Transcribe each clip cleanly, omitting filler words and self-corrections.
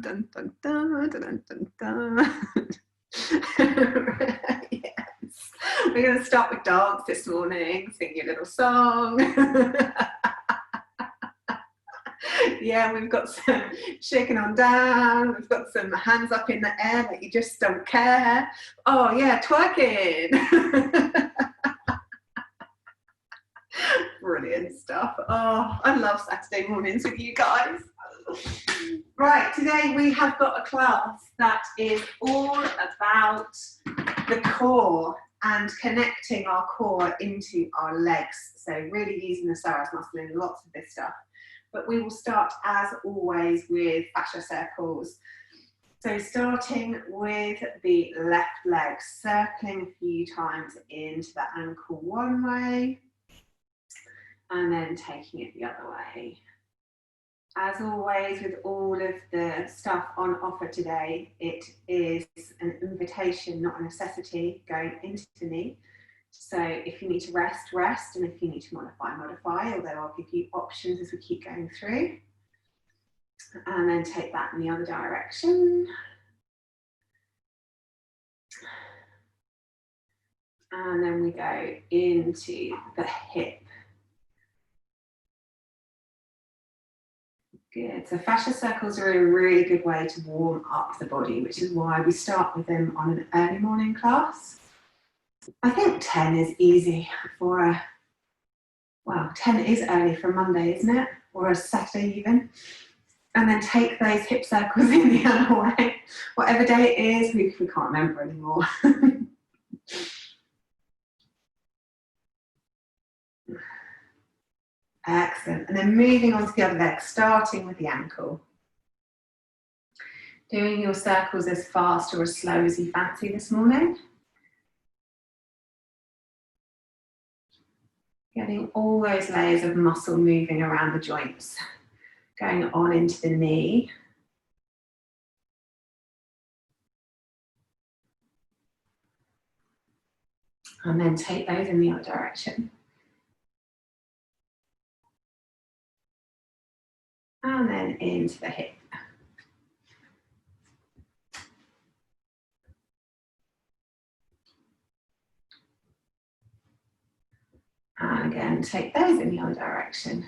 dun, dun, dun, dun, dun, dun, dun. Yes. We're going to start with dance this morning, sing you a little song. Yeah, we've got some shaking on down, we've got some hands up in the air that you just don't care. Oh yeah, twerking. Brilliant stuff. Oh, I love Saturday mornings with you guys. Right, today we have got a class that is all about the core and connecting our core into our legs. So really using the psoas muscle in lots of this stuff. But we will start, as always, with fascia circles. So starting with the left leg, circling a few times into the ankle one way, and then taking it the other way. As always, with all of the stuff on offer today, it is an invitation, not a necessity, going into the knee. So if you need to rest, rest, and if you need to modify, modify, although I'll give you options as we keep going through. And then take that in the other direction. And then we go into the hip. Good, so fascia circles are a really good way to warm up the body, which is why we start with them on an early morning class. I think 10 is easy for a, well, 10 is early for a Monday, isn't it? Or a Saturday even. And then take those hip circles in the other way. Whatever day it is, we can't remember anymore. Excellent. And then moving on to the other leg, starting with the ankle. Doing your circles as fast or as slow as you fancy this morning. Getting all those layers of muscle moving around the joints, going on into the knee. And then take those in the other direction. And then into the hip. And again, take those in the other direction.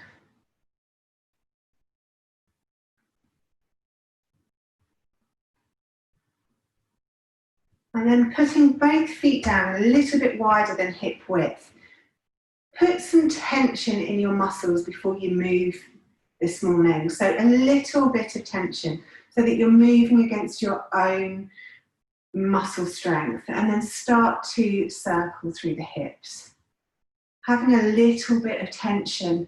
And then putting both feet down a little bit wider than hip width. Put some tension in your muscles before you move this morning. So a little bit of tension so that you're moving against your own muscle strength, and then start to circle through the hips. Having a little bit of tension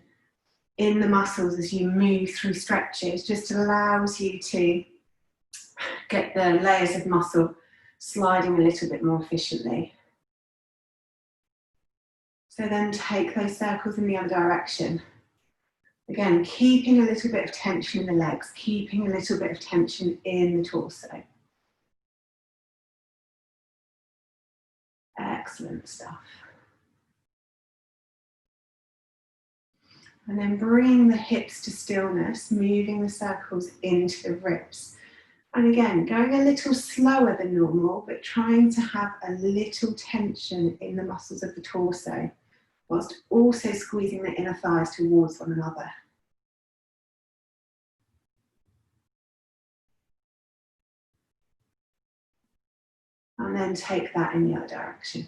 in the muscles as you move through stretches just allows you to get the layers of muscle sliding a little bit more efficiently. So then take those circles in the other direction. Again, keeping a little bit of tension in the legs, keeping a little bit of tension in the torso. Excellent stuff. And then bring the hips to stillness, moving the circles into the ribs. And again, going a little slower than normal, but trying to have a little tension in the muscles of the torso, whilst also squeezing the inner thighs towards one another. And then take that in the other direction.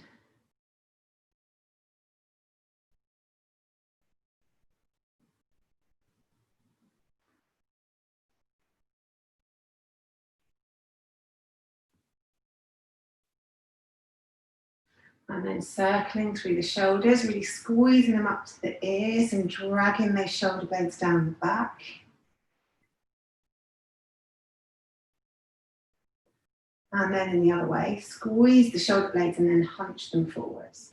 And then circling through the shoulders, really squeezing them up to the ears and dragging those shoulder blades down the back. And then in the other way, squeeze the shoulder blades and then hunch them forwards.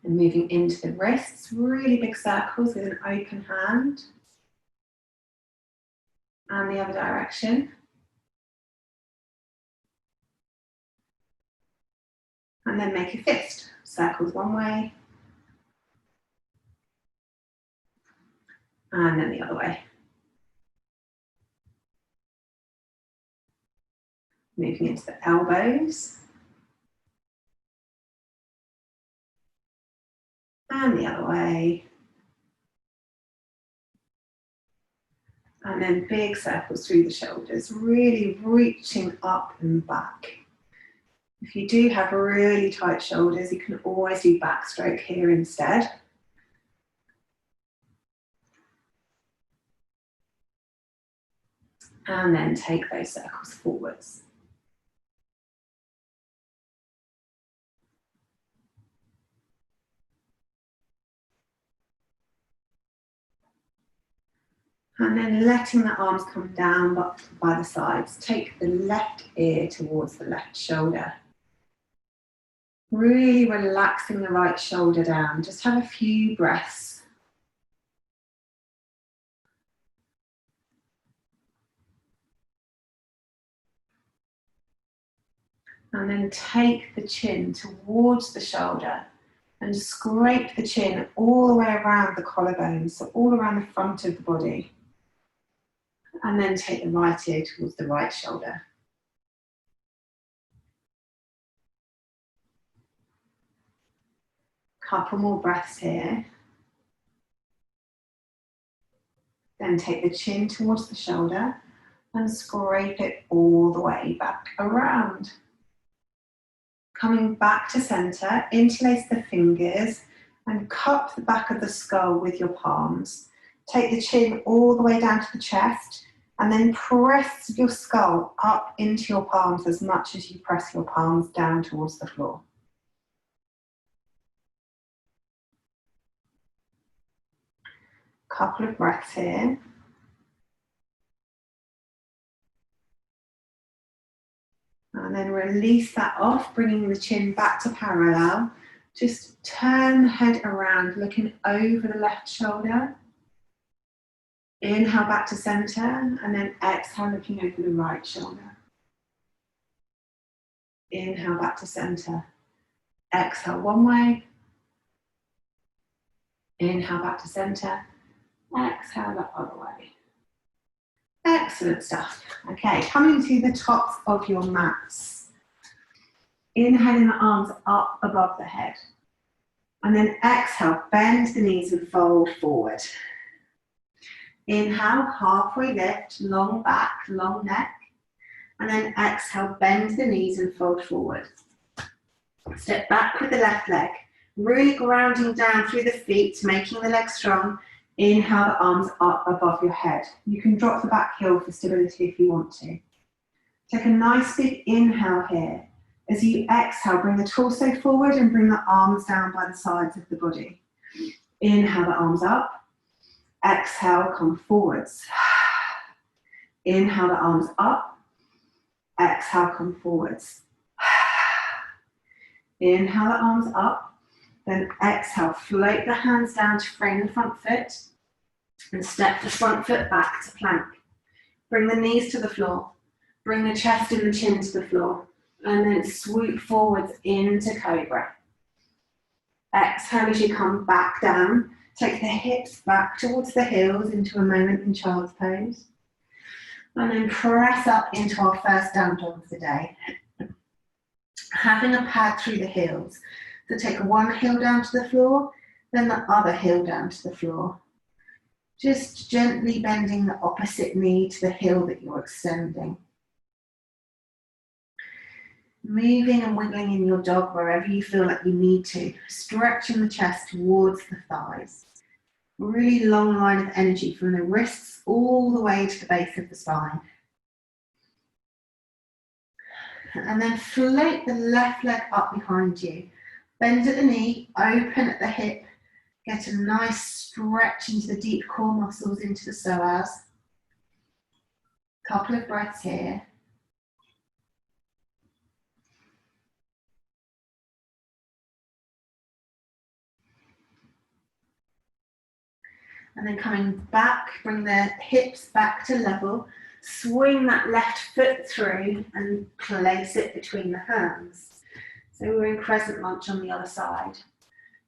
And moving into the wrists, really big circles with an open hand. And the other direction. And then make a fist. Circles one way. And then the other way. Moving into the elbows. And the other way. And then big circles through the shoulders, really reaching up and back. If you do have really tight shoulders, you can always do backstroke here instead. And then take those circles forwards. And then letting the arms come down by the sides. Take the left ear towards the left shoulder. Really relaxing the right shoulder down. Just have a few breaths. And then take the chin towards the shoulder and scrape the chin all the way around the collarbone, so all around the front of the body. And then take the right ear towards the right shoulder. Couple more breaths here. Then take the chin towards the shoulder and scrape it all the way back around. Coming back to center, interlace the fingers and cup the back of the skull with your palms. Take the chin all the way down to the chest and then press your skull up into your palms as much as you press your palms down towards the floor. Couple of breaths here. And then release that off, bringing the chin back to parallel. Just turn the head around, looking over the left shoulder. Inhale back to center, and then exhale, looking over the right shoulder. Inhale back to center. Exhale one way. Inhale back to center. Exhale the other way. Excellent stuff. Okay, coming to the tops of your mats. Inhaling the arms up above the head. And then exhale, bend the knees and fold forward. Inhale, halfway lift, long back, long neck. And then exhale, bend the knees and fold forward. Step back with the left leg, really grounding down through the feet, making the legs strong. Inhale the arms up above your head. You can drop the back heel for stability if you want to. Take a nice big inhale here. As you exhale, bring the torso forward and bring the arms down by the sides of the body. Inhale the arms up. Exhale, come forwards. Inhale the arms up. Exhale, come forwards. Inhale the arms up. Then exhale, float the hands down to frame the front foot and step the front foot back to plank. Bring the knees to the floor. Bring the chest and the chin to the floor. And then swoop forwards into cobra. Exhale as you come back down. Take the hips back towards the heels into a moment in child's pose. And then press up into our first down dog of the day. Having a pad through the heels. So take one heel down to the floor, then the other heel down to the floor. Just gently bending the opposite knee to the heel that you're extending. Moving and wiggling in your dog wherever you feel like you need to. Stretching the chest towards the thighs. Really long line of energy from the wrists all the way to the base of the spine. And then float the left leg up behind you. Bend at the knee, open at the hip, get a nice stretch into the deep core muscles, into the psoas. Couple of breaths here. And then coming back, bring the hips back to level, swing that left foot through and place it between the hands. So we're in crescent lunge on the other side.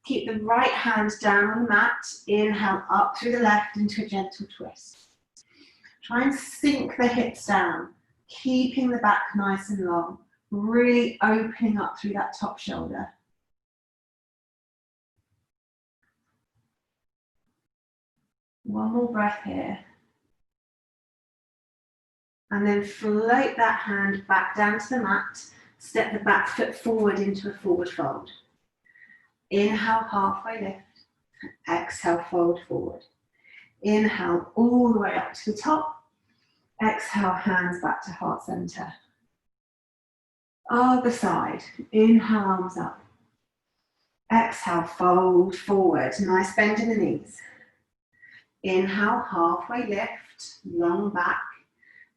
Keep the right hand down on the mat. Inhale up through the left into a gentle twist. Try and sink the hips down, keeping the back nice and long, really opening up through that top shoulder. One more breath here. And then float that hand back down to the mat. Step the back foot forward into a forward fold. Inhale, halfway lift. Exhale, fold forward. Inhale all the way up to the top. Exhale, hands back to heart center. Other side. Inhale, arms up. Exhale, fold forward. Nice bend in the knees. Inhale, halfway lift, long back.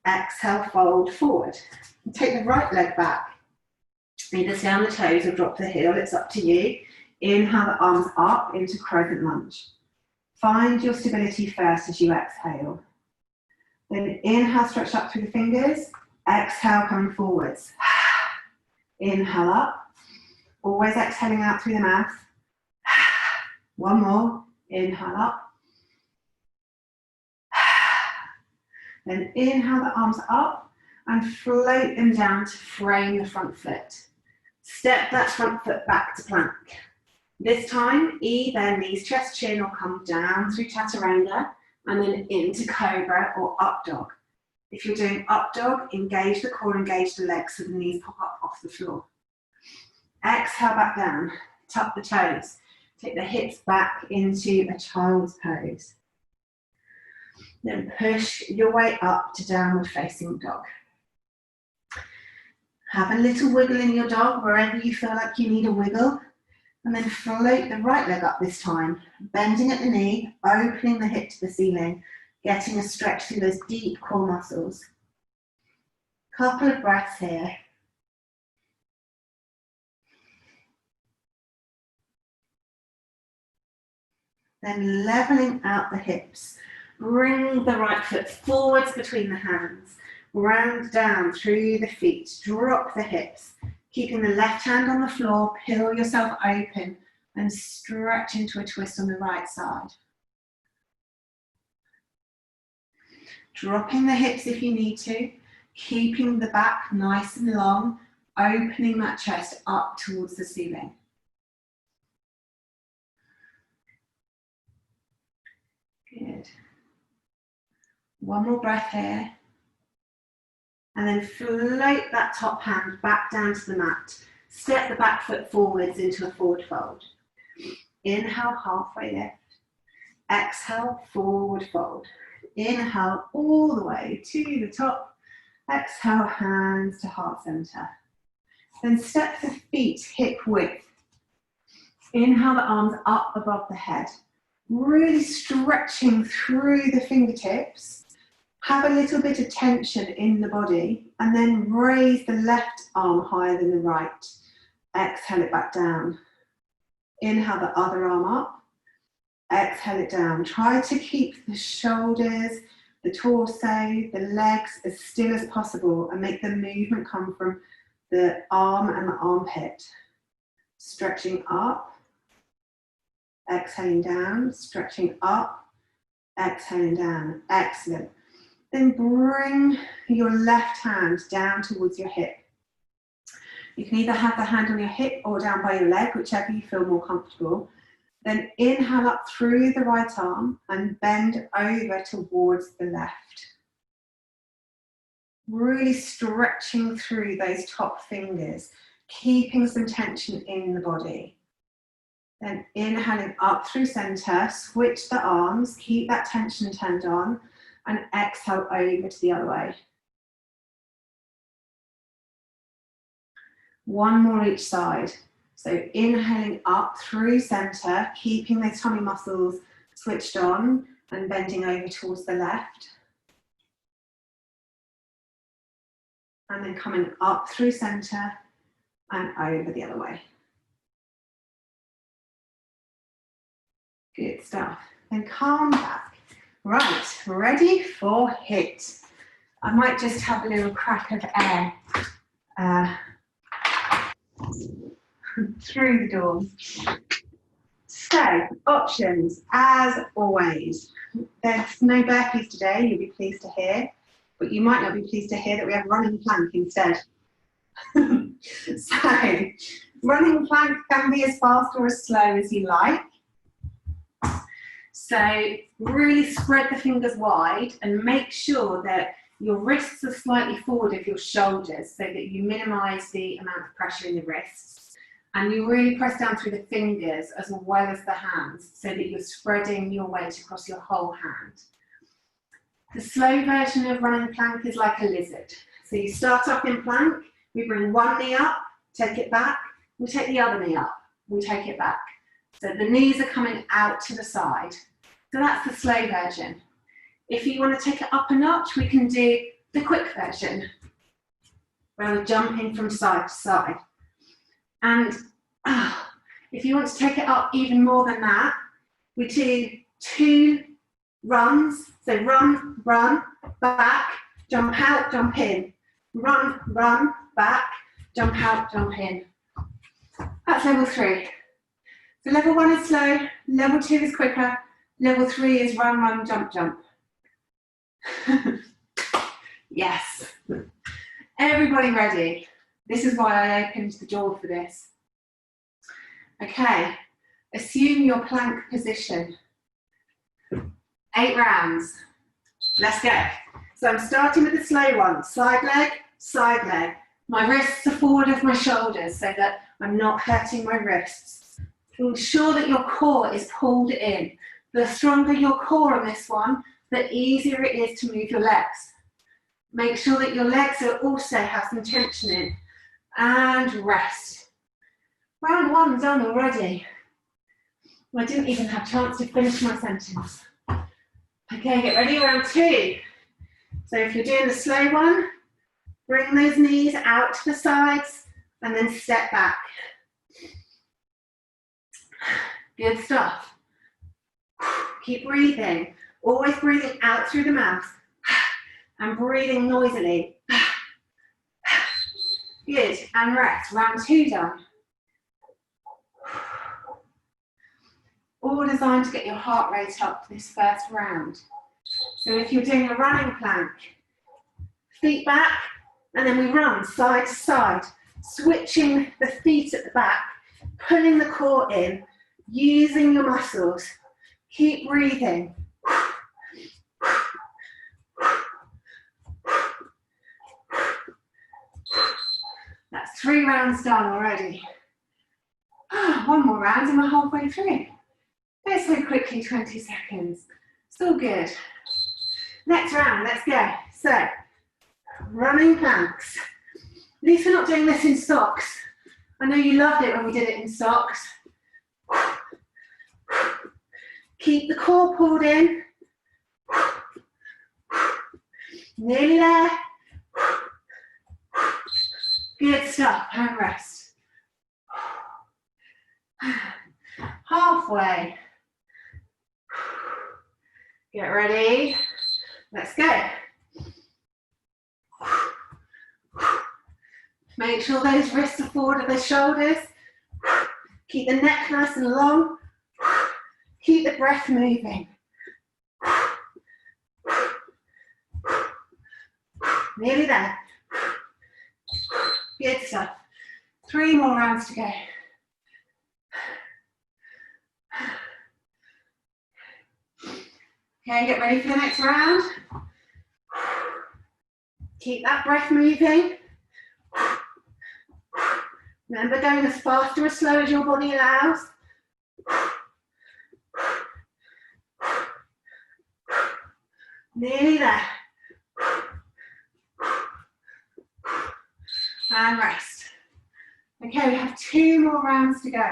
Exhale, fold forward. Take the right leg back. Either stay on the toes or drop the heel, it's up to you. Inhale the arms up into crescent lunge. Find your stability first as you exhale. Then inhale, stretch up through the fingers. Exhale, come forwards. Inhale up. Always exhaling out through the mouth. One more. Inhale up. Then inhale the arms up and float them down to frame the front foot. Step that front foot back to plank. This time, either knees, chest, chin, or come down through chaturanga and then into cobra or up dog. If you're doing up dog, engage the core, engage the legs so the knees pop up off the floor. Exhale back down, tuck the toes. Take the hips back into a child's pose. Then push your way up to downward facing dog. Have a little wiggle in your dog wherever you feel like you need a wiggle. And then float the right leg up this time, bending at the knee, opening the hip to the ceiling, getting a stretch through those deep core muscles. Couple of breaths here. Then leveling out the hips. Bring the right foot forwards between the hands. Round down through the feet. Drop the hips. Keeping the left hand on the floor. Peel yourself open and stretch into a twist on the right side. Dropping the hips if you need to. Keeping the back nice and long. Opening that chest up towards the ceiling. Good. One more breath here. And then float that top hand back down to the mat. Step the back foot forwards into a forward fold. Inhale, halfway lift. Exhale, forward fold. Inhale all the way to the top. Exhale, hands to heart center. Then step the feet hip width. Inhale the arms up above the head. Really stretching through the fingertips. Have a little bit of tension in the body and then raise the left arm higher than the right. Exhale it back down. Inhale the other arm up. Exhale it down. Try to keep the shoulders, the torso, the legs as still as possible and make the movement come from the arm and the armpit. Stretching up. Exhaling down, stretching up, exhaling down. Excellent. Then bring your left hand down towards your hip. You can either have the hand on your hip or down by your leg, whichever you feel more comfortable. Then inhale up through the right arm and bend over towards the left. Really stretching through those top fingers, keeping some tension in the body. Then inhaling up through center, switch the arms, keep that tension turned on, and exhale over to the other way. One more each side. So inhaling up through center, keeping those tummy muscles switched on and bending over towards the left. And then coming up through center and over the other way. Good stuff. Then come back. Right, ready for HIIT. I might just have a little crack of air through the doors. So, options, as always. There's no burpees today, you'll be pleased to hear, but you might not be pleased to hear that we have running plank instead. So, running plank can be as fast or as slow as you like. So, really spread the fingers wide and make sure that your wrists are slightly forward of your shoulders so that you minimise the amount of pressure in the wrists. And you really press down through the fingers as well as the hands so that you're spreading your weight across your whole hand. The slow version of running plank is like a lizard. So you start off in plank, we bring one knee up, take it back, we take the other knee up, we take it back. So the knees are coming out to the side. So that's the slow version. If you want to take it up a notch, we can do the quick version, where we're jumping from side to side. And if you want to take it up even more than that, we do 2 runs. So run, run, back, jump out, jump in. Run, run, back, jump out, jump in. That's level 3. So level 1 is slow, level 2 is quicker, level 3 is run, run, jump, jump. Yes. Everybody ready? This is why I opened the door for this. Okay, assume your plank position. 8 rounds. Let's go. So I'm starting with the slow one. Side leg, side leg. My wrists are forward of my shoulders so that I'm not hurting my wrists. Ensure that your core is pulled in. The stronger your core on this one, the easier it is to move your legs. Make sure that your legs also have some tension in. And rest. Round 1 done already. I didn't even have a chance to finish my sentence. Okay, get ready, round 2. So if you're doing the slow one, bring those knees out to the sides and then step back. Good stuff. Keep breathing. Always breathing out through the mouth and breathing noisily. Good, and rest. Round 2 done. All designed to get your heart rate up for this first round. So if you're doing a running plank, feet back, and then we run side to side, switching the feet at the back, pulling the core in, using your muscles. Keep breathing. That's 3 rounds done already. One more round and we're halfway through. Goes so quickly, 20 seconds. Still good. Next round, let's go. So, running planks. At least we're not doing this in socks. I know you loved it when we did it in socks. Keep the core pulled in. Nearly there. Good stuff, and rest. Halfway. Get ready. Let's go. Make sure those wrists are forward of the shoulders. Keep the neck nice and long. Keep the breath moving. Nearly there. Good stuff. 3 more rounds to go. Okay, get ready for the next round. Keep that breath moving. Remember, going as fast or as slow as your body allows. Nearly there. And rest. Okay, we have 2 more rounds to go.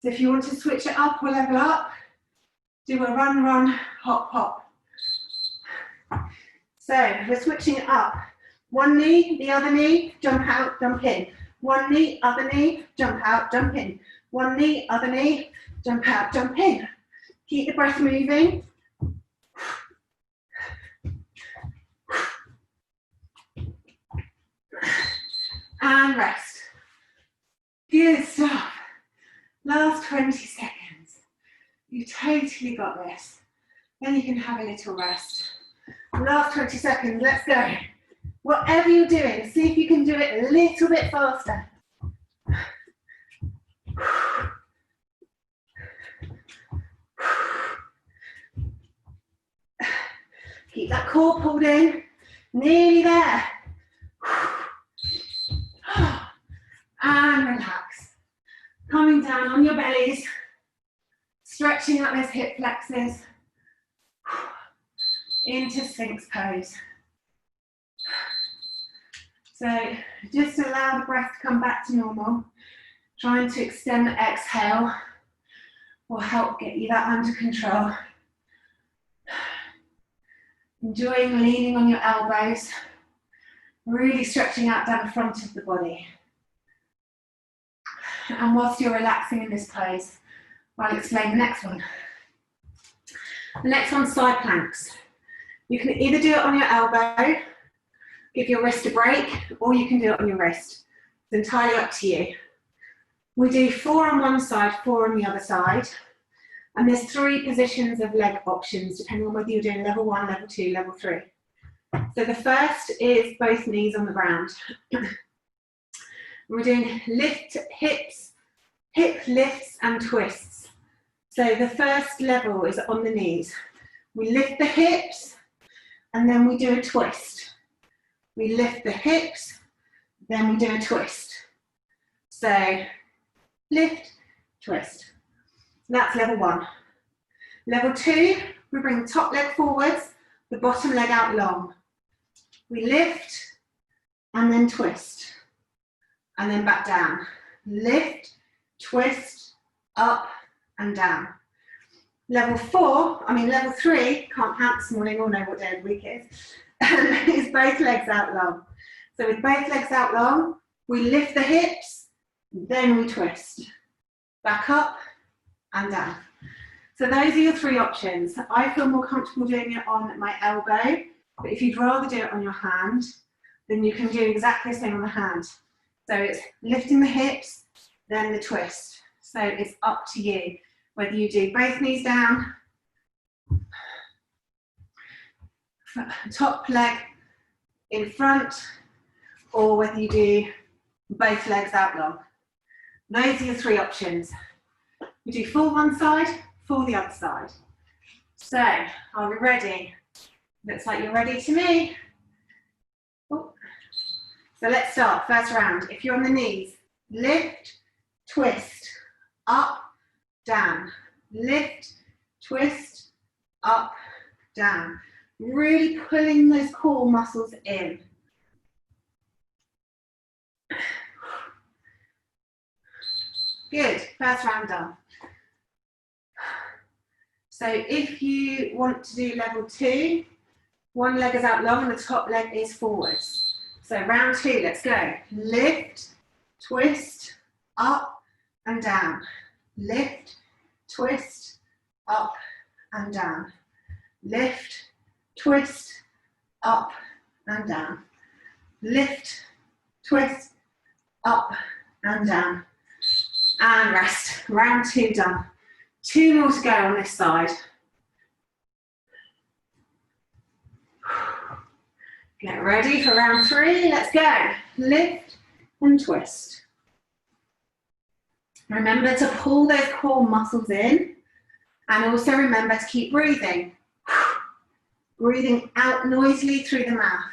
So if you want to switch it up or level up, do a run, run, hop, hop. So we're switching it up. One knee, the other knee, jump out, jump in. One knee, other knee, jump out, jump in. One knee, other knee, jump out, jump in. Keep the breath moving. And rest. Good stuff. Last 20 seconds. You totally got this. Then you can have a little rest. Last 20 seconds, let's go. Whatever you're doing, see if you can do it a little bit faster. Keep that core pulled in, nearly there. And relax. Coming down on your bellies, stretching out those hip flexors into Sphinx pose. So just allow the breath to come back to normal. Trying to extend the exhale will help get you that under control. Enjoying leaning on your elbows, really stretching out down the front of the body. And whilst you're relaxing in this pose, I'll explain the next one. The next one's side planks. You can either do it on your elbow, give your wrist a break, or you can do it on your wrist. It's entirely up to you. We do 4 on one side, 4 on the other side. And there's 3 positions of leg options, depending on whether you're doing level 1, level 2, level 3. So the first is both knees on the ground. We're doing hips, hip lifts and twists. So the first level is on the knees. We lift the hips and then we do a twist. We lift the hips, then we do a twist. So lift, twist. That's level 1. Level 2, we bring the top leg forwards, the bottom leg out long. We lift and then twist. And then back down. Lift, twist, up and down. Level 3, can't count this morning or know what day of the week is, is both legs out long. So with both legs out long, we lift the hips, then we twist. Back up and down. So those are your 3 options. I feel more comfortable doing it on my elbow, but if you'd rather do it on your hand, then you can do exactly the same on the hand. So it's lifting the hips, then the twist. So it's up to you, whether you do both knees down, top leg in front, or whether you do both legs out long. Those are your 3 options. We do full one side, full the other side. So, are we ready? Looks like you're ready to me. Oh. So let's start, first round. If you're on the knees, lift, twist, up, down. Lift, twist, up, down. Really pulling those core muscles in. Good, first round done. So if you want to do level 2, one leg is out long and the top leg is forwards. So round 2, let's go. Lift, twist, up and down. Lift, twist, up and down. Lift, twist, up and down. Lift, twist, up and down. And rest. Round 2 done. 2 more to go on this side. Get ready for round 3. Let's go. Lift and twist. Remember to pull those core muscles in, and also remember to keep breathing. Breathing out noisily through the mouth.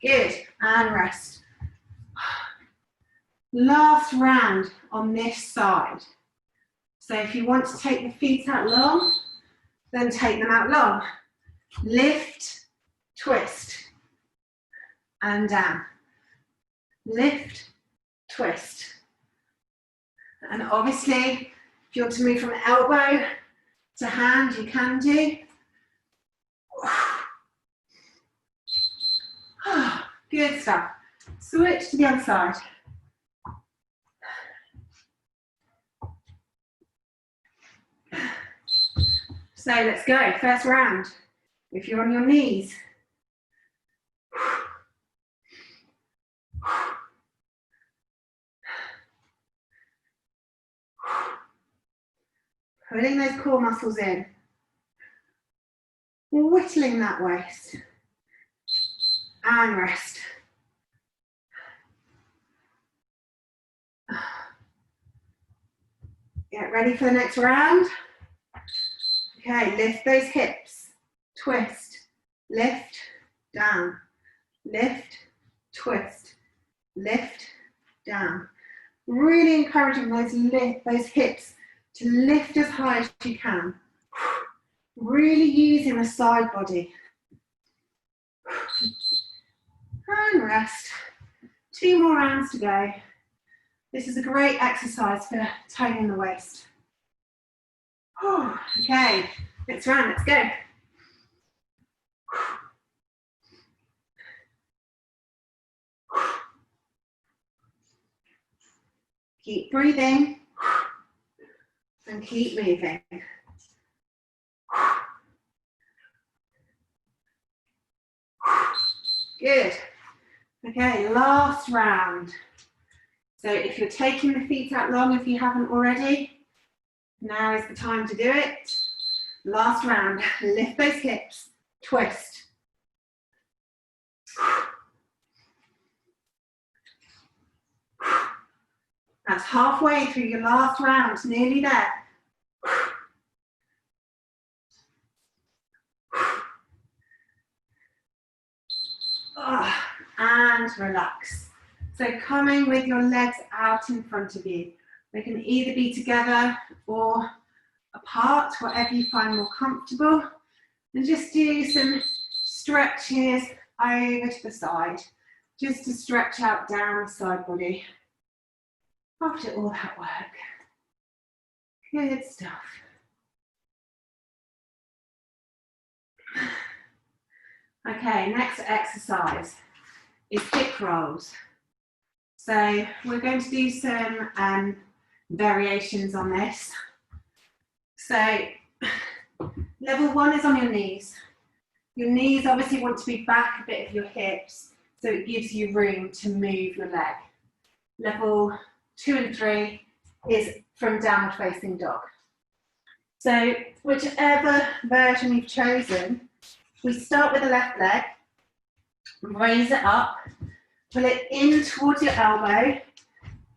Good, and rest. Last round on this side. So if you want to take the feet out long, then take them out long. Lift, twist, and down. Lift, twist. And obviously, if you want to move from elbow to hand, you can do. Good stuff. Switch to the other side. So let's go, first round. If you're on your knees. Pulling those core muscles in. Whittling that waist. And rest. Get ready for the next round. Okay, lift those hips. Twist. Lift. Down. Lift. Twist. Lift. Down. Really encouraging those hips to lift as high as you can. Really using the side body. And rest. 2 more rounds to go. This is a great exercise for toning the waist. Okay, next round, let's go. Keep breathing and keep moving. Good. Okay, last round. So if you're taking the feet out long, if you haven't already, now is the time to do it. Last round. Lift those hips. Twist. That's halfway through your last round, nearly there. And relax. So coming with your legs out in front of you. They can either be together or apart, whatever you find more comfortable. And just do some stretches over to the side, just to stretch out down the side body. After all that work. Good stuff. Okay, next exercise is hip rolls. So we're going to do some variations on this. So level 1 is on your knees. Your knees obviously want to be back a bit of your hips, so it gives you room to move your leg. Level 2 and 3 is from downward facing dog. So whichever version you've chosen, we start with the left leg, raise it up, pull it in towards your elbow,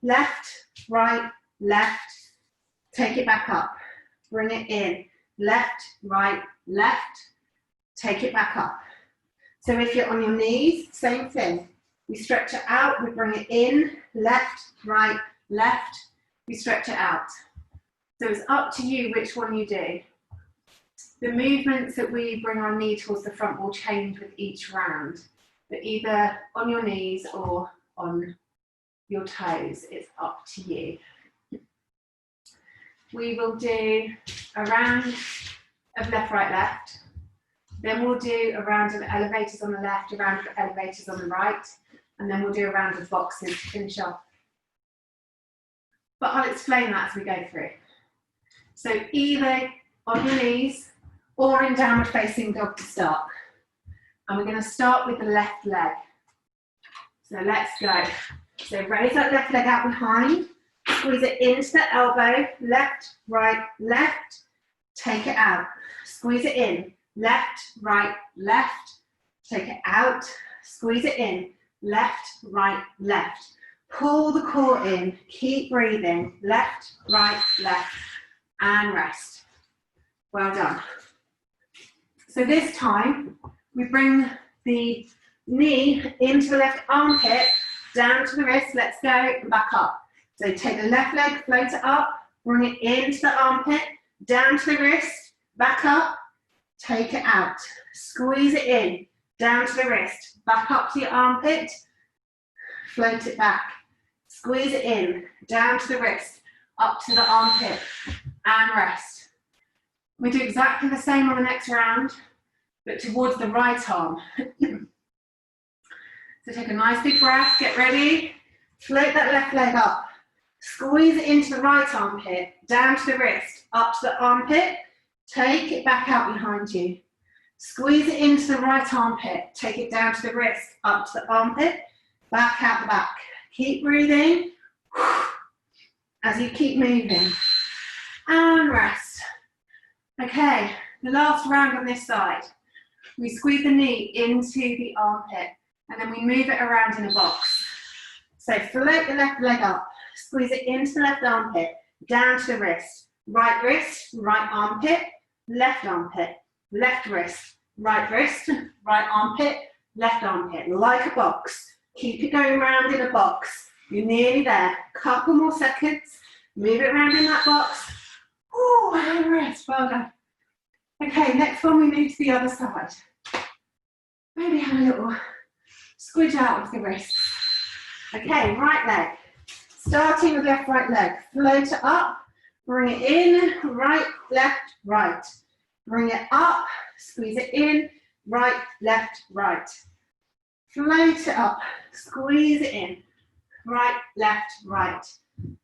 left, right, left, take it back up, bring it in, left, right, left, take it back up. So if you're on your knees, same thing. We stretch it out, we bring it in, left, right, left, we stretch it out. So it's up to you which one you do. The movements that we bring our knee towards the front will change with each round, but either on your knees or on your toes, it's up to you. We will do a round of left, right, left. Then we'll do a round of elevators on the left, a round of elevators on the right, and then we'll do a round of boxes to finish off. But I'll explain that as we go through. So either on your knees or in downward facing dog to start. And we're going to start with the left leg. So let's go. So raise that left leg out behind, squeeze it into the elbow, left, right, left, take it out, squeeze it in, left, right, left, take it out, squeeze it in, left, right, left. Pull the core in, keep breathing, left, right, left, and rest. Well done. So this time, we bring the knee into the left armpit, down to the wrist, let's go, and back up. So take the left leg, float it up, bring it into the armpit, down to the wrist, back up, take it out. Squeeze it in, down to the wrist, back up to your armpit, float it back. Squeeze it in, down to the wrist, up to the armpit, and rest. We do exactly the same on the next round, but towards the right arm. So take a nice big breath, get ready, float that left leg up, squeeze it into the right armpit, down to the wrist, up to the armpit, take it back out behind you. Squeeze it into the right armpit, take it down to the wrist, up to the armpit, back out the back. Keep breathing as you keep moving. And rest. Okay, the last round on this side. We squeeze the knee into the armpit and then we move it around in a box. So float the left leg up, squeeze it into the left armpit, down to the wrist, right armpit, left wrist, right armpit, left armpit, like a box. Keep it going round in a box. You're nearly there. Couple more seconds. Move it around in that box. Oh, and rest. Well done. Okay, next one we move to the other side. Maybe have a little squidge out of the wrist. Okay, right leg. Starting with left, right leg. Float it up. Bring it in. Right, left, right. Bring it up. Squeeze it in. Right, left, right. Float it up. Squeeze it in. Right, left, right.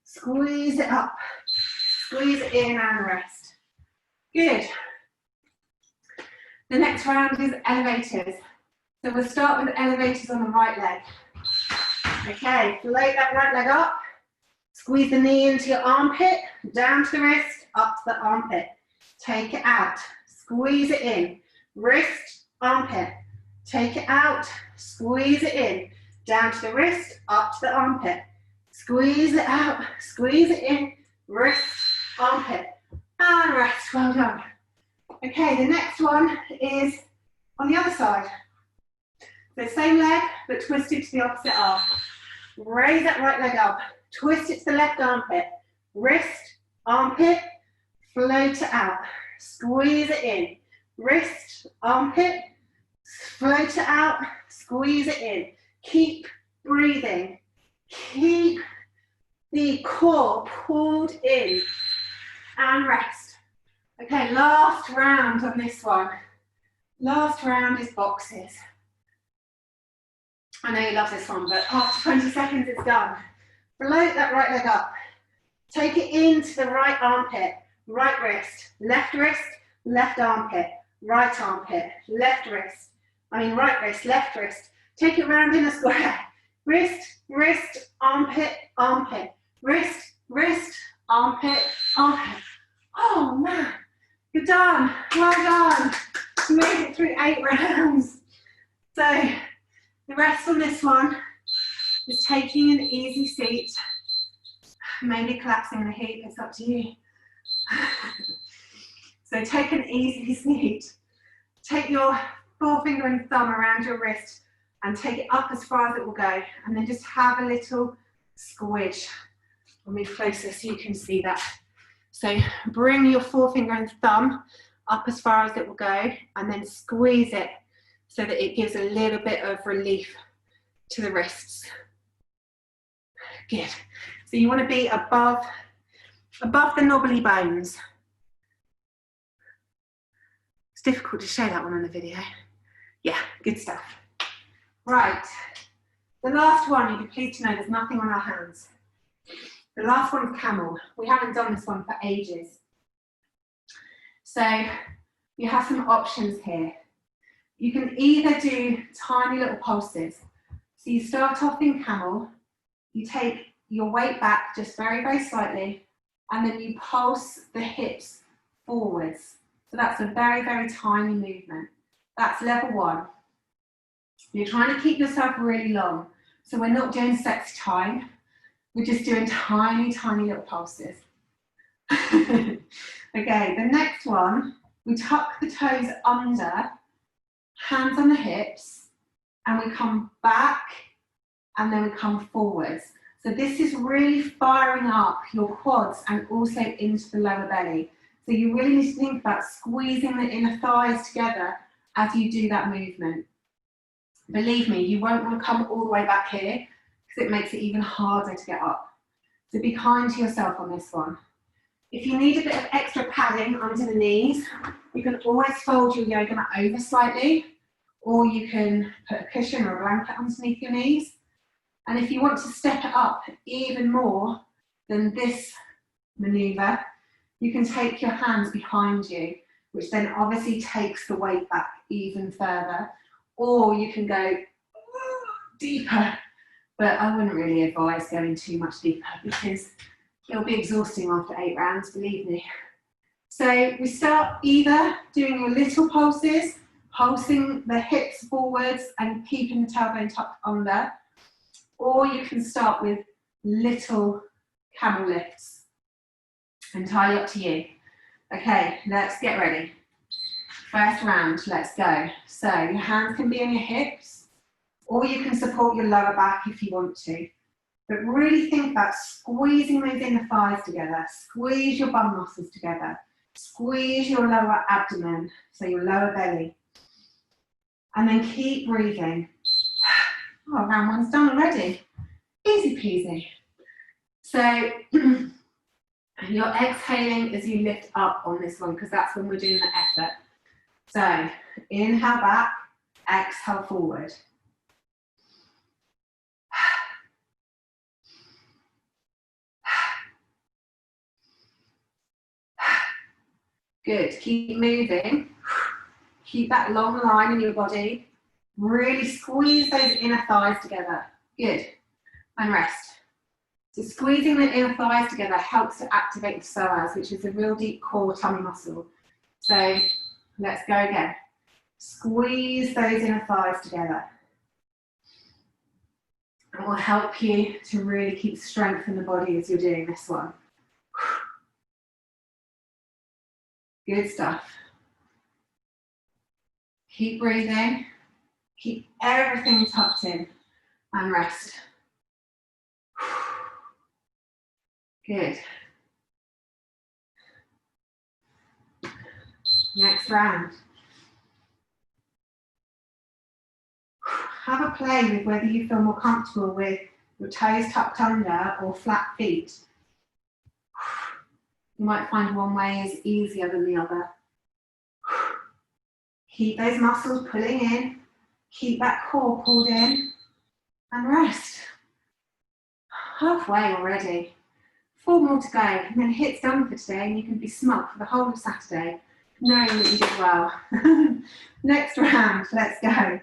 Squeeze it up. Squeeze it in and rest. Good. The next round is elevators. So we'll start with elevators on the right leg. Okay, float that right leg up. Squeeze the knee into your armpit, down to the wrist, up to the armpit. Take it out. Squeeze it in. Wrist, armpit. Take it out. Squeeze it in. Down to the wrist, up to the armpit. Squeeze it out. Squeeze it in. Wrist, armpit. And rest. Well done. Okay, the next one is on the other side. So same leg, but twist it to the opposite arm. Raise that right leg up. Twist it to the left armpit. Wrist, armpit, float it out. Squeeze it in. Wrist, armpit, float it out. Squeeze it in. Keep breathing. Keep the core pulled in. And rest. Okay, last round on this one. Last round is boxes. I know you love this one, but after 20 seconds it's done. Float that right leg up. Take it into the right armpit, right wrist, left armpit, right armpit, right wrist, left wrist. Take it round in a square. Wrist, armpit, armpit. Wrist, armpit, armpit. Oh man, you're done. Well done. You made it through 8 rounds. So the rest on this one is taking an easy seat, maybe collapsing in a heap, it's up to you. So take an easy seat. Take your forefinger and thumb around your wrist and take it up as far as it will go, and then just have a little squidge. I'll move closer so you can see that. So bring your forefinger and thumb up as far as it will go, and then squeeze it so that it gives a little bit of relief to the wrists. Good. So you want to be above the knobbly bones. It's difficult to show that one on the video. Yeah, good stuff. Right. The last one, you'll be pleased to know there's nothing on our hands. The last one is camel. We haven't done this one for ages. So you have some options here. You can either do tiny little pulses. So you start off in camel, you take your weight back just very, very slightly, and then you pulse the hips forwards. So that's a very, very tiny movement. That's level 1. You're trying to keep yourself really long. So we're not doing sets time. We're just doing tiny, tiny little pulses. Okay, the next one, we tuck the toes under, hands on the hips, and we come back, and then we come forwards. So this is really firing up your quads and also into the lower belly. So you really need to think about squeezing the inner thighs together as you do that movement. Believe me, you won't want to come all the way back here because it makes it even harder to get up. So be kind to yourself on this one. If you need a bit of extra padding under the knees, you can always fold your yoga mat over slightly, or you can put a cushion or a blanket underneath your knees. And if you want to step it up even more than this maneuver, you can take your hands behind you, which then obviously takes the weight back even further. Or you can go deeper, but I wouldn't really advise going too much deeper because it'll be exhausting after 8 rounds, believe me. So we start either doing your little pulses, pulsing the hips forwards and keeping the tailbone tucked under, or you can start with little camel lifts. Entirely up to you. Okay, let's get ready. First round, let's go. So your hands can be on your hips, or you can support your lower back if you want to. But really think about squeezing those inner thighs together. Squeeze your bum muscles together. Squeeze your lower abdomen, so your lower belly. And then keep breathing. Oh, round one's done already. Easy peasy. So you're exhaling as you lift up on this one, because that's when we're doing the effort. So inhale back, exhale forward. Good, keep moving. Keep that long line in your body. Really squeeze those inner thighs together. Good, and rest. So squeezing the inner thighs together helps to activate the psoas, which is a real deep core tummy muscle. So let's go again. Squeeze those inner thighs together. It will help you to really keep strength in the body as you're doing this one. Good stuff. Keep breathing. Keep everything tucked in and rest. Good. Next round. Have a play with whether you feel more comfortable with your toes tucked under or flat feet. You might find one way is easier than the other. Keep those muscles pulling in. Keep that core pulled in and rest. Halfway already. 4 more to go, and then HIIT's done for today, and you can be smug for the whole of Saturday, knowing that you did well. Next round, let's go.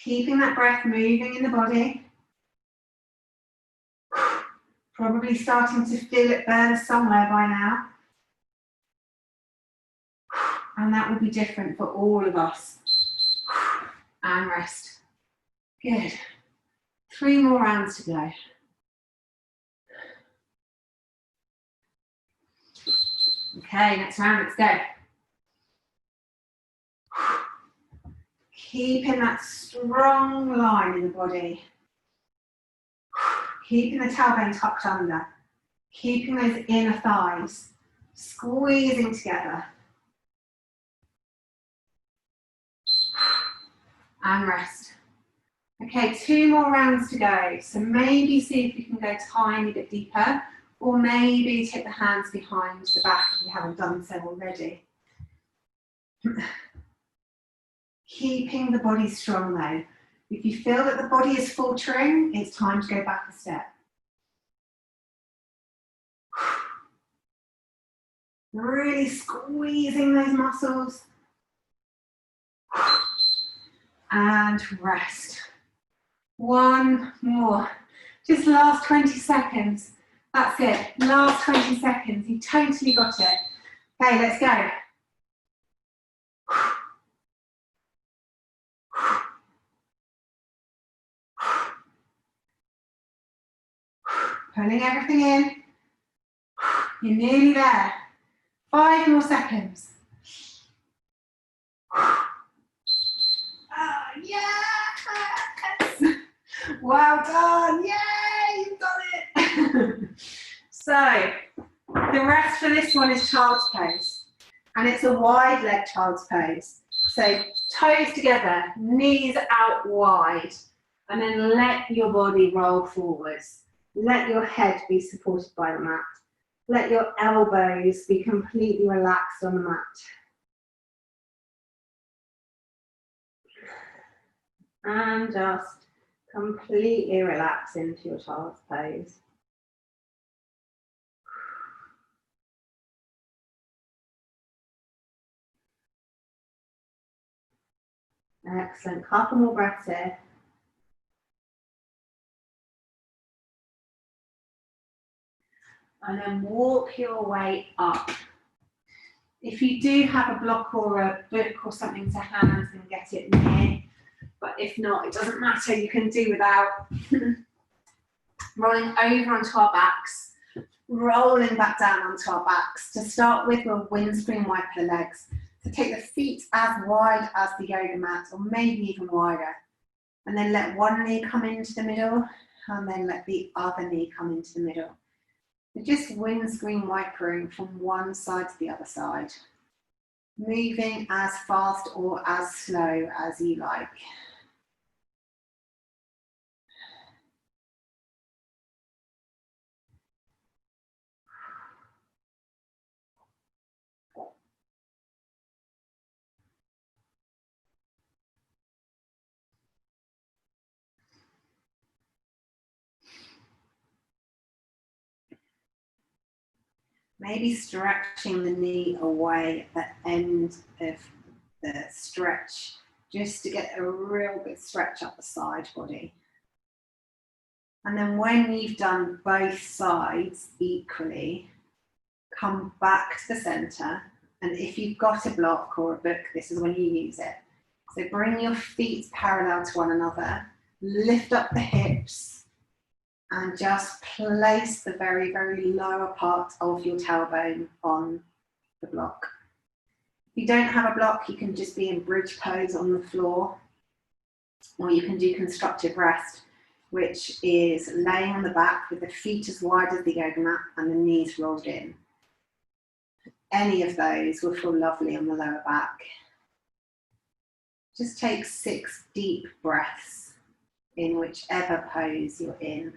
Keeping that breath moving in the body. Probably starting to feel it burn somewhere by now. And that will be different for all of us. And rest. Good. 3 more rounds to go. Okay, next round, let's go. Keeping that strong line in the body. Keeping the tailbone tucked under. Keeping those inner thighs squeezing together. And rest. Okay, 2 more rounds to go. So maybe see if you can go a tiny bit deeper, or maybe take the hands behind the back if you haven't done so already. Keeping the body strong though. If you feel that the body is faltering, it's time to go back a step. Really squeezing those muscles. And rest. 1 more. Just last 20 seconds. That's it. Last 20 seconds. You totally got it. Okay, let's go. Pulling everything in. You're nearly there. 5 more seconds. Oh, yes! Well done. Yay, you've done it. So, the rest for this one is child's pose. And it's a wide leg child's pose. So, toes together, knees out wide. And then let your body roll forwards. Let your head be supported by the mat. Let your elbows be completely relaxed on the mat. And just completely relax into your child's pose. Excellent. Couple more breaths here. And then walk your way up. If you do have a block or a book or something to hand, then get it near. But if not, it doesn't matter. You can do without. Rolling over onto our backs. Rolling back down onto our backs. To start with, we'll windscreen wipe the legs. So take the feet as wide as the yoga mat, or maybe even wider. And then let one knee come into the middle, and then let the other knee come into the middle. So just windscreen wipering from one side to the other side. Moving as fast or as slow as you like. Maybe stretching the knee away at the end of the stretch, just to get a real good stretch up the side body. And then when you've done both sides equally, come back to the center. And if you've got a block or a book, this is when you use it. So bring your feet parallel to one another, lift up the hips, and just place the very, very lower part of your tailbone on the block. If you don't have a block, you can just be in bridge pose on the floor, or you can do constructive rest, which is laying on the back with the feet as wide as the yoga mat and the knees rolled in. Any of those will feel lovely on the lower back. Just take 6 deep breaths in whichever pose you're in.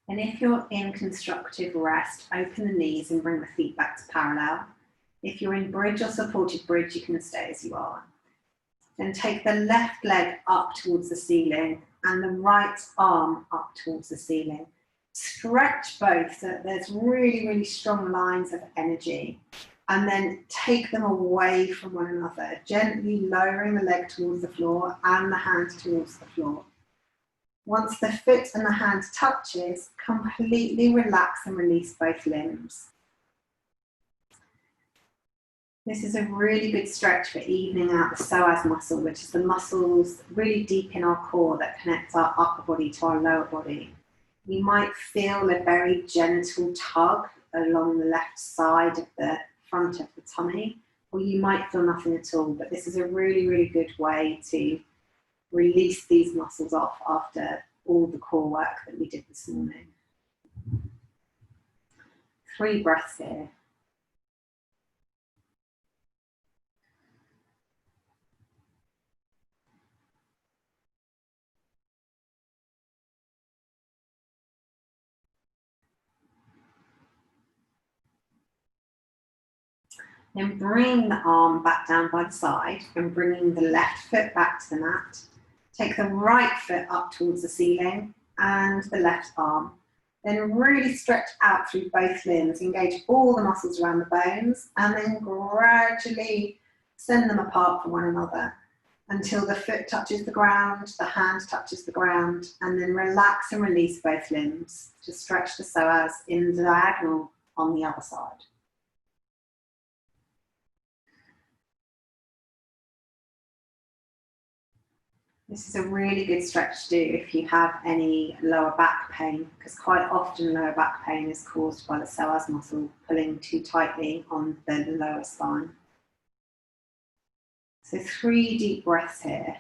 And if you're in constructive rest, open the knees and bring the feet back to parallel. If you're in bridge or supported bridge, you can stay as you are. Then take the left leg up towards the ceiling and the right arm up towards the ceiling. Stretch both so that there's really, really strong lines of energy. And then take them away from one another, gently lowering the leg towards the floor and the hand towards the floor. Once the foot and the hand touches, completely relax and release both limbs. This is a really good stretch for evening out the psoas muscle, which is the muscles really deep in our core that connects our upper body to our lower body. You might feel a very gentle tug along the left side of the front of the tummy, or you might feel nothing at all, but this is a really, really good way to release these muscles off after all the core work that we did this morning. 3 breaths here. Then bring the arm back down by the side and bringing the left foot back to the mat. Take the right foot up towards the ceiling and the left arm. Then really stretch out through both limbs, engage all the muscles around the bones, and then gradually send them apart from one another until the foot touches the ground, the hand touches the ground, and then relax and release both limbs to stretch the psoas in diagonal on the other side. This is a really good stretch to do if you have any lower back pain, because quite often lower back pain is caused by the psoas muscle pulling too tightly on the lower spine. So 3 deep breaths here.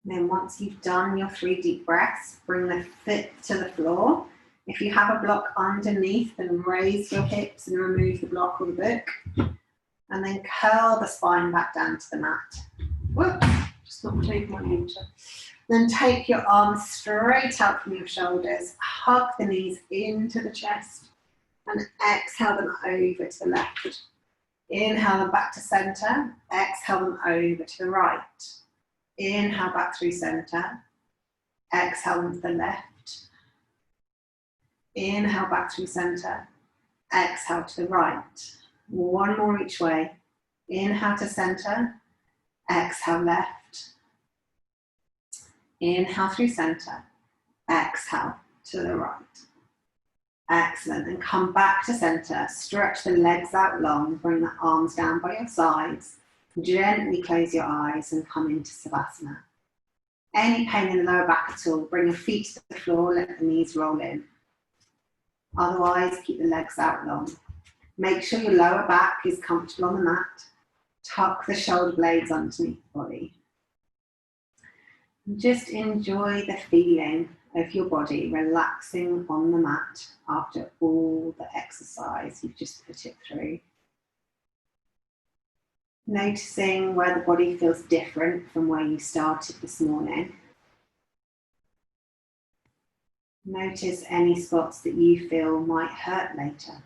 Then once you've done your 3 deep breaths, bring the foot to the floor. If you have a block underneath, then raise your hips and remove the block or the book. And then curl the spine back down to the mat. Whoops, just not taking my water. Then take your arms straight out from your shoulders, hug the knees into the chest, and exhale them over to the left. Inhale them back to center, exhale them over to the right. Inhale back through center, exhale them to the left. Inhale back through center, exhale to the right. One more each way. Inhale to center, exhale left. Inhale through center, exhale to the right. Excellent, and come back to center. Stretch the legs out long, bring the arms down by your sides. Gently close your eyes and come into Savasana. Any pain in the lower back at all, bring your feet to the floor, let the knees roll in. Otherwise, keep the legs out long. Make sure your lower back is comfortable on the mat. Tuck the shoulder blades underneath the body. Just enjoy the feeling of your body relaxing on the mat after all the exercise you've just put it through. Noticing where the body feels different from where you started this morning. Notice any spots that you feel might hurt later.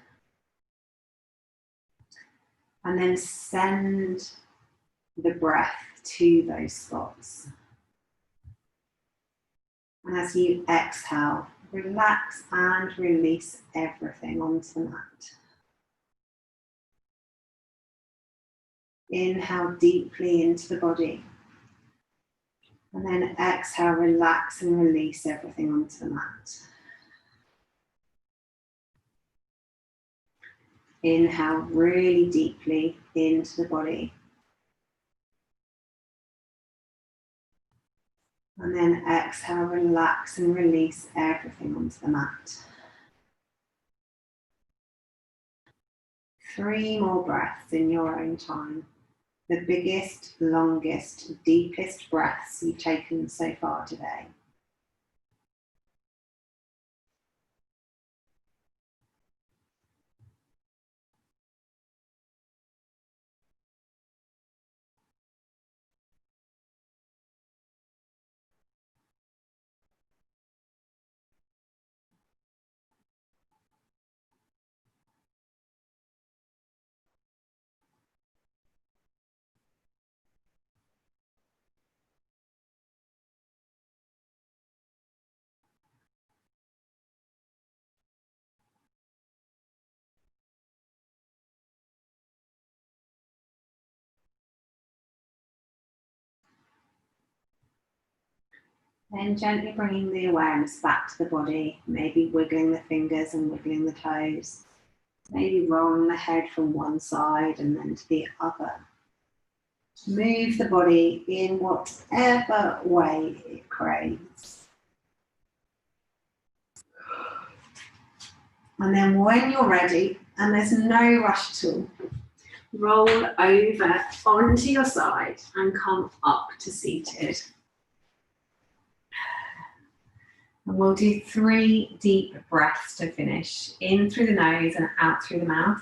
And then send the breath to those spots. And as you exhale, relax and release everything onto the mat. Inhale deeply into the body. And then exhale, relax and release everything onto the mat. Inhale really deeply into the body. And then exhale, relax and release everything onto the mat. 3 more breaths in your own time. The biggest, longest, deepest breaths you've taken so far today. Then gently bringing the awareness back to the body, maybe wiggling the fingers and wiggling the toes, maybe rolling the head from one side and then to the other. Move the body in whatever way it craves. And then when you're ready, and there's no rush at all, roll over onto your side and come up to seated. And we'll do 3 deep breaths to finish. In through the nose and out through the mouth.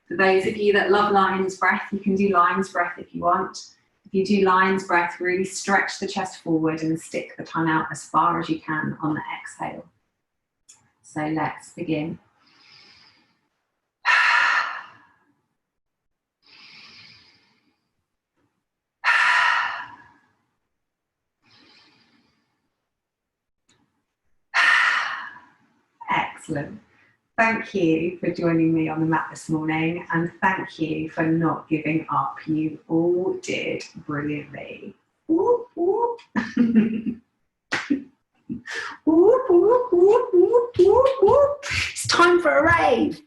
For those of you that love lion's breath, you can do lion's breath if you want. If you do lion's breath, really stretch the chest forward and stick the tongue out as far as you can on the exhale. So let's begin. Excellent. Thank you for joining me on the mat this morning, and thank you for not giving up. You all did brilliantly. Whoop, whoop. Whoop, whoop, whoop, whoop, whoop, whoop. It's time for a rave.